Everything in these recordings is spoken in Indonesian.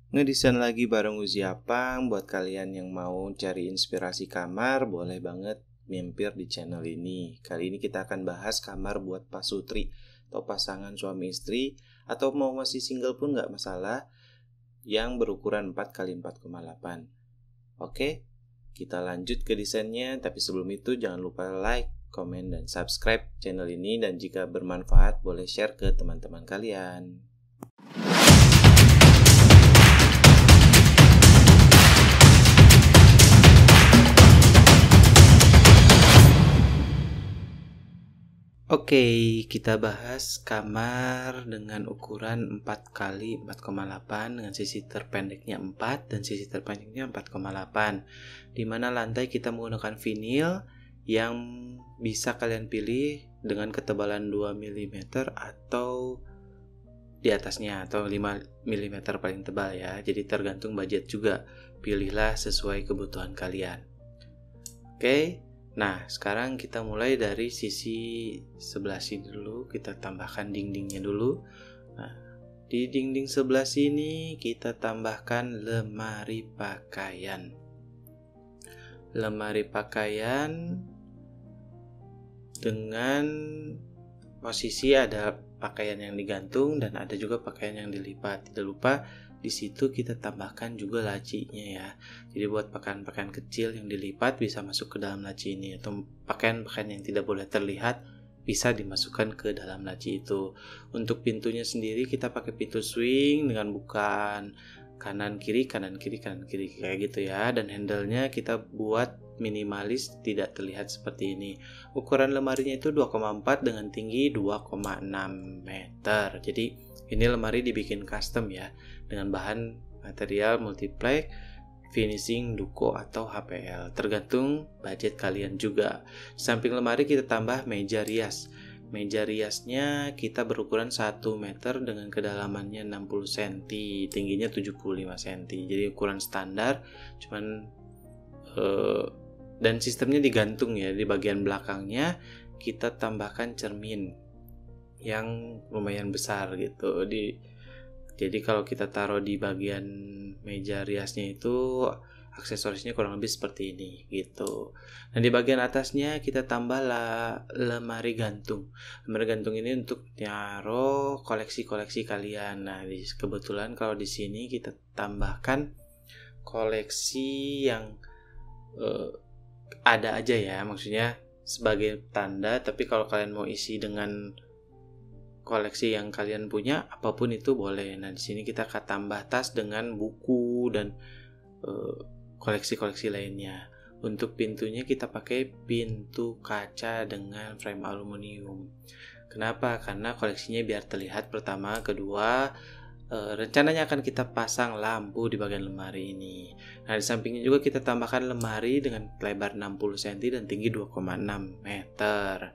Ngedesain lagi bareng Uzi Apang. Buat kalian yang mau cari inspirasi kamar, boleh banget mampir di channel ini. Kali ini kita akan bahas kamar buat pasutri atau pasangan suami istri, atau mau masih single pun gak masalah, yang berukuran 4x4,8. Oke, kita lanjut ke desainnya. Tapi sebelum itu jangan lupa like, komen, dan subscribe channel ini. Dan jika bermanfaat, boleh share ke teman-teman kalian. Oke, kita bahas kamar dengan ukuran 4x4,8 dengan sisi terpendeknya 4 dan sisi terpanjangnya 4,8. Di mana lantai kita menggunakan vinil yang bisa kalian pilih dengan ketebalan 2 mm atau di atasnya, atau 5 mm paling tebal ya. Jadi tergantung budget juga. Pilihlah sesuai kebutuhan kalian. Oke. Nah, sekarang kita mulai dari sisi sebelah sini dulu. Kita tambahkan dindingnya dulu. Nah, di dinding sebelah sini kita tambahkan lemari pakaian. Lemari pakaian dengan posisi ada pakaian yang digantung dan ada juga pakaian yang dilipat. Tidak lupa di situ kita tambahkan juga lacinya ya. Jadi buat pakaian-pakaian kecil yang dilipat bisa masuk ke dalam laci ini, atau pakaian-pakaian yang tidak boleh terlihat bisa dimasukkan ke dalam laci itu. Untuk pintunya sendiri kita pakai pintu swing dengan bukaan kanan kiri kayak gitu ya. Dan handle-nya kita buat minimalis, tidak terlihat seperti ini. Ukuran lemarinya itu 2,4 dengan tinggi 2,6 meter. Jadi ini lemari dibikin custom ya, dengan bahan material multiplex, finishing duko atau HPL, tergantung budget kalian juga. Di samping lemari kita tambah meja rias. Meja riasnya kita berukuran 1 meter dengan kedalamannya 60 cm, tingginya 75 cm. Jadi ukuran standar, cuman dan sistemnya digantung ya. Di bagian belakangnya kita tambahkan cermin yang lumayan besar gitu. Jadi kalau kita taruh di bagian meja riasnya itu, aksesorisnya kurang lebih seperti ini gitu. Nah, di bagian atasnya kita tambah lemari gantung. Lemari gantung ini untuk naruh koleksi-koleksi kalian. Nah, kebetulan kalau di sini kita tambahkan koleksi yang ada aja ya, maksudnya sebagai tanda. Tapi kalau kalian mau isi dengan koleksi yang kalian punya, apapun itu boleh. Nah, di sini kita akan tambah tas dengan buku dan koleksi-koleksi lainnya. Untuk pintunya kita pakai pintu kaca dengan frame aluminium. Kenapa? Karena koleksinya biar terlihat pertama, kedua rencananya akan kita pasang lampu di bagian lemari ini. Nah, di sampingnya juga kita tambahkan lemari dengan lebar 60 cm dan tinggi 2,6 meter.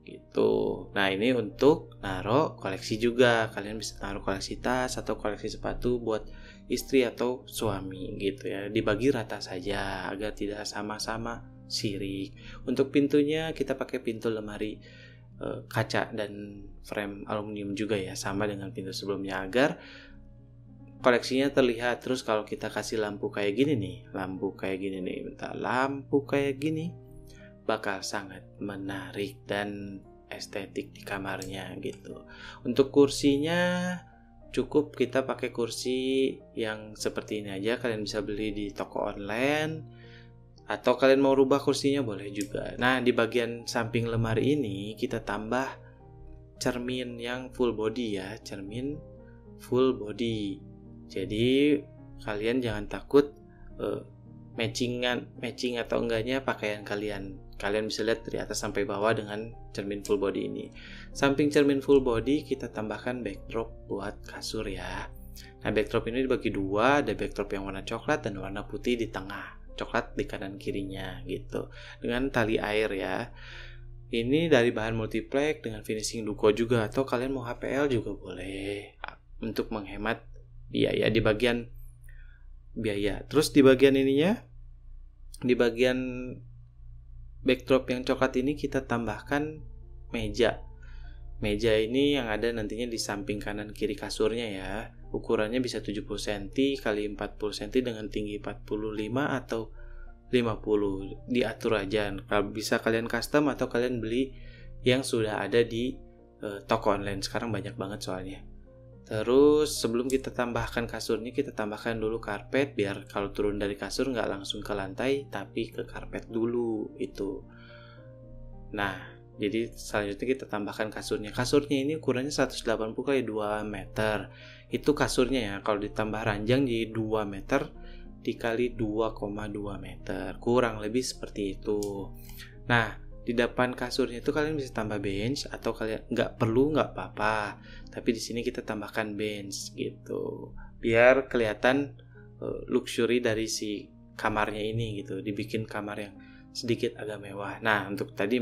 Gitu. Nah, ini untuk naruh koleksi juga. Kalian bisa naruh koleksi tas atau koleksi sepatu buat istri atau suami gitu ya. Dibagi rata saja agar tidak sama-sama sirik. Untuk pintunya kita pakai pintu lemari kaca dan frame aluminium juga ya, sama dengan pintu sebelumnya agar koleksinya terlihat. Terus kalau kita kasih lampu kayak gini nih, lampu kayak gini bakal sangat menarik dan estetik di kamarnya gitu. Untuk kursinya cukup kita pakai kursi yang seperti ini aja. Kalian bisa beli di toko online, atau kalian mau rubah kursinya boleh juga. Nah, di bagian samping lemari ini kita tambah cermin yang full body ya, cermin full body. Jadi kalian jangan takut matching atau enggaknya pakaian kalian. Kalian bisa lihat dari atas sampai bawah dengan cermin full body ini. Samping cermin full body kita tambahkan backdrop buat kasur ya. Nah, backdrop ini dibagi dua, ada backdrop yang warna coklat dan warna putih di tengah. Coklat di kanan kirinya gitu. Dengan tali air ya. Ini dari bahan multiplex dengan finishing duko juga, atau kalian mau HPL juga boleh untuk menghemat biaya di bagian biaya. Terus di bagian ininya, di bagian backdrop yang coklat ini kita tambahkan meja. Meja ini yang ada nantinya di samping kanan kiri kasurnya ya. ukurannya bisa 70 cm kali 40 cm dengan tinggi 45 atau 50. Diatur aja. Kalau bisa kalian custom atau kalian beli yang sudah ada di toko online. Sekarang banyak banget soalnya. Terus sebelum kita tambahkan kasurnya, kita tambahkan dulu karpet biar kalau turun dari kasur nggak langsung ke lantai tapi ke karpet dulu itu. Nah, jadi selanjutnya kita tambahkan kasurnya. Kasurnya ini ukurannya 180 kali 2 meter. Itu kasurnya ya. Kalau ditambah ranjang jadi 2 meter dikali 2,2 meter. Kurang lebih seperti itu. Nah, di depan kasurnya itu kalian bisa tambah bench atau kalian nggak perlu nggak apa-apa. Tapi di sini kita tambahkan bench gitu. Biar kelihatan luxury dari si kamarnya ini gitu. Dibikin kamar yang sedikit agak mewah. Nah, untuk tadi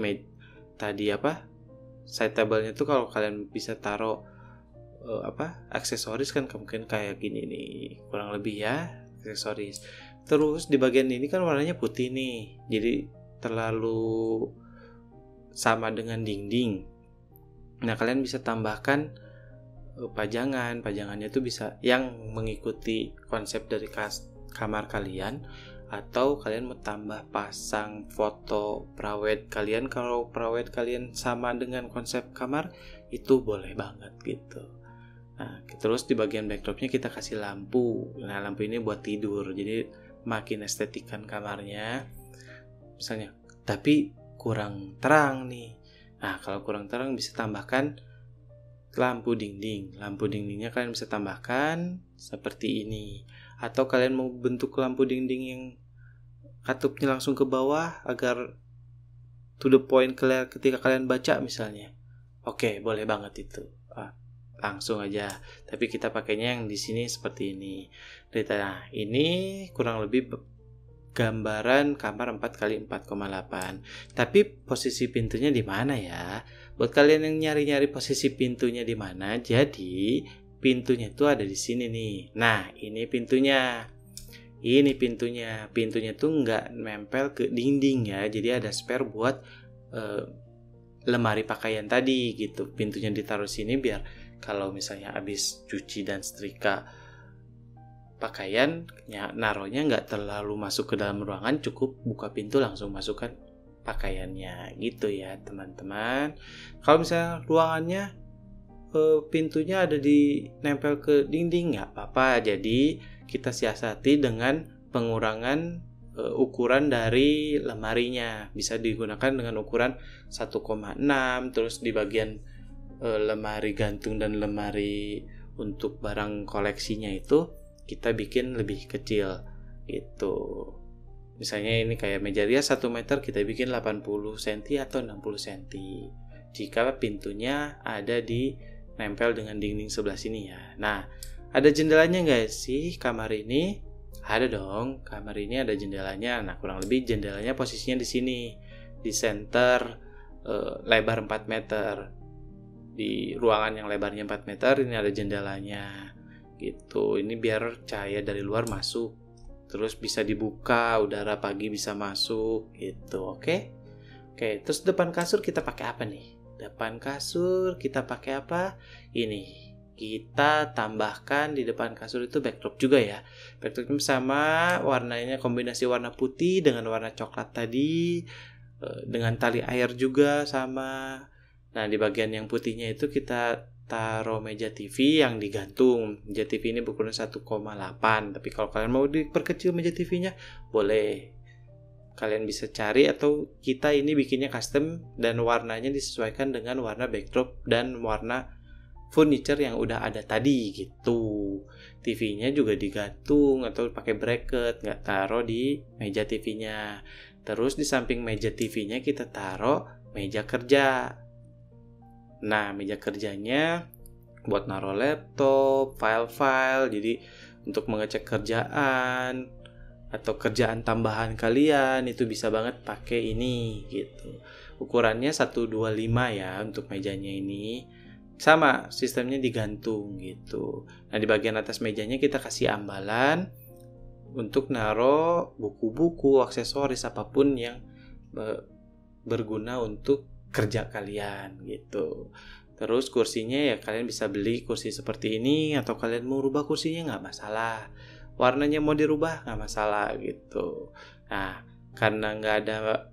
side table-nya tuh kalau kalian bisa taruh aksesoris kan mungkin kayak gini nih, kurang lebih ya aksesoris. Terus di bagian ini kan warnanya putih nih, jadi terlalu sama dengan dinding. Nah, kalian bisa tambahkan pajangannya tuh bisa yang mengikuti konsep dari kamar kalian, atau kalian mau tambah pasang foto prawed kalian. Kalau prawed kalian sama dengan konsep kamar, itu boleh banget gitu. Nah, terus di bagian backdropnya kita kasih lampu. Nah, lampu ini buat tidur, jadi makin estetikan kamarnya. Misalnya, tapi kurang terang nih. Nah, kalau kurang terang bisa tambahkan lampu dinding. Lampu dindingnya kalian bisa tambahkan seperti ini. Atau kalian mau bentuk lampu dinding yang katupnya langsung ke bawah agar to the point ketika kalian baca misalnya. Oke, boleh banget itu. Langsung aja. Tapi kita pakainya yang di sini seperti ini. Nah, ini kurang lebih gambaran kamar 4x4,8. Tapi posisi pintunya di mana ya? Buat kalian yang nyari-nyari posisi pintunya di mana, jadi pintunya itu ada di sini nih. Nah, ini pintunya. Pintunya tuh nggak nempel ke dinding ya. Jadi ada spare buat lemari pakaian tadi gitu. Pintunya ditaruh sini biar kalau misalnya habis cuci dan setrika pakaian, naruhnya nggak terlalu masuk ke dalam ruangan, cukup buka pintu langsung masukkan pakaiannya gitu ya teman-teman. Kalau misalnya ruangannya pintunya ada di nempel ke dinding, nggak apa-apa. Jadi kita siasati dengan pengurangan ukuran dari lemarinya. Bisa digunakan dengan ukuran 1,6. Terus di bagian lemari gantung dan lemari untuk barang koleksinya itu kita bikin lebih kecil gitu. Misalnya ini kayak meja rias 1 meter, kita bikin 80 cm atau 60 cm. Jika pintunya ada di nempel dengan dinding sebelah sini ya. Nah, ada jendelanya nggak sih kamar ini? Ada dong, kamar ini ada jendelanya. Nah, kurang lebih jendelanya posisinya di sini, di center lebar 4 meter. Di ruangan yang lebarnya 4 meter ini ada jendelanya gitu. Ini biar cahaya dari luar masuk, terus bisa dibuka, udara pagi bisa masuk gitu. Oke, terus depan kasur kita pakai apa nih? Depan kasur kita pakai apa? Ini kita tambahkan di depan kasur itu backdrop juga ya. Backdropnya sama, warnanya kombinasi warna putih dengan warna coklat tadi, dengan tali air juga sama. Nah, di bagian yang putihnya itu kita taruh meja TV yang digantung. Meja TV ini berukuran 1,8. Tapi kalau kalian mau diperkecil meja TV-nya, boleh. Kalian bisa cari atau kita ini bikinnya custom dan warnanya disesuaikan dengan warna backdrop dan warna furniture yang udah ada tadi gitu. TV-nya juga digantung atau pakai bracket, nggak taruh di meja TV-nya. Terus di samping meja TV-nya kita taruh meja kerja. Nah, meja kerjanya buat naruh laptop, file-file, jadi untuk mengecek kerjaan atau kerjaan tambahan kalian itu bisa banget pakai ini gitu. Ukurannya 125 ya untuk mejanya ini. Sama, sistemnya digantung gitu. Nah, di bagian atas mejanya kita kasih ambalan untuk naruh buku-buku, aksesoris apapun yang berguna untuk kerja kalian gitu. Terus kursinya ya kalian bisa beli kursi seperti ini, atau kalian mau rubah kursinya nggak masalah. Warnanya mau dirubah nggak masalah gitu. Nah, karena nggak ada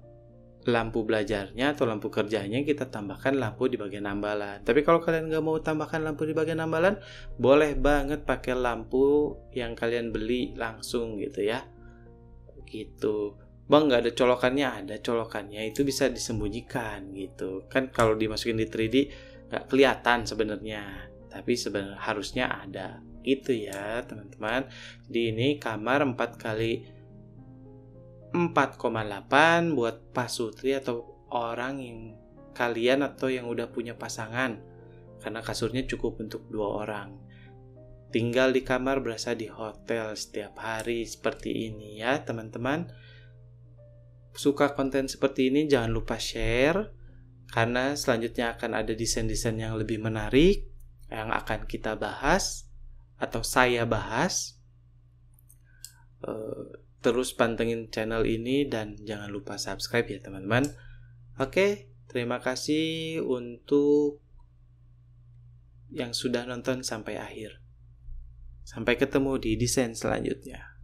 lampu belajarnya atau lampu kerjanya, kita tambahkan lampu di bagian ambalan. Tapi kalau kalian nggak mau tambahkan lampu di bagian ambalan, boleh banget pakai lampu yang kalian beli langsung gitu ya. Gitu. Bang, nggak ada colokannya? Ada colokannya, itu bisa disembunyikan gitu. Kan kalau dimasukin di 3D nggak kelihatan sebenarnya, tapi sebenarnya harusnya ada. Gitu ya teman-teman. Jadi ini kamar 4x4,8 buat pasutri atau orang yang kalian atau yang udah punya pasangan, karena kasurnya cukup untuk 2 orang. Tinggal di kamar berasa di hotel setiap hari seperti ini ya teman-teman. Suka konten seperti ini jangan lupa share, karena selanjutnya akan ada desain-desain yang lebih menarik yang akan kita bahas atau saya bahas. Terus pantengin channel ini dan jangan lupa subscribe ya teman-teman. Oke, terima kasih untuk yang sudah nonton sampai akhir. Sampai ketemu di desain selanjutnya.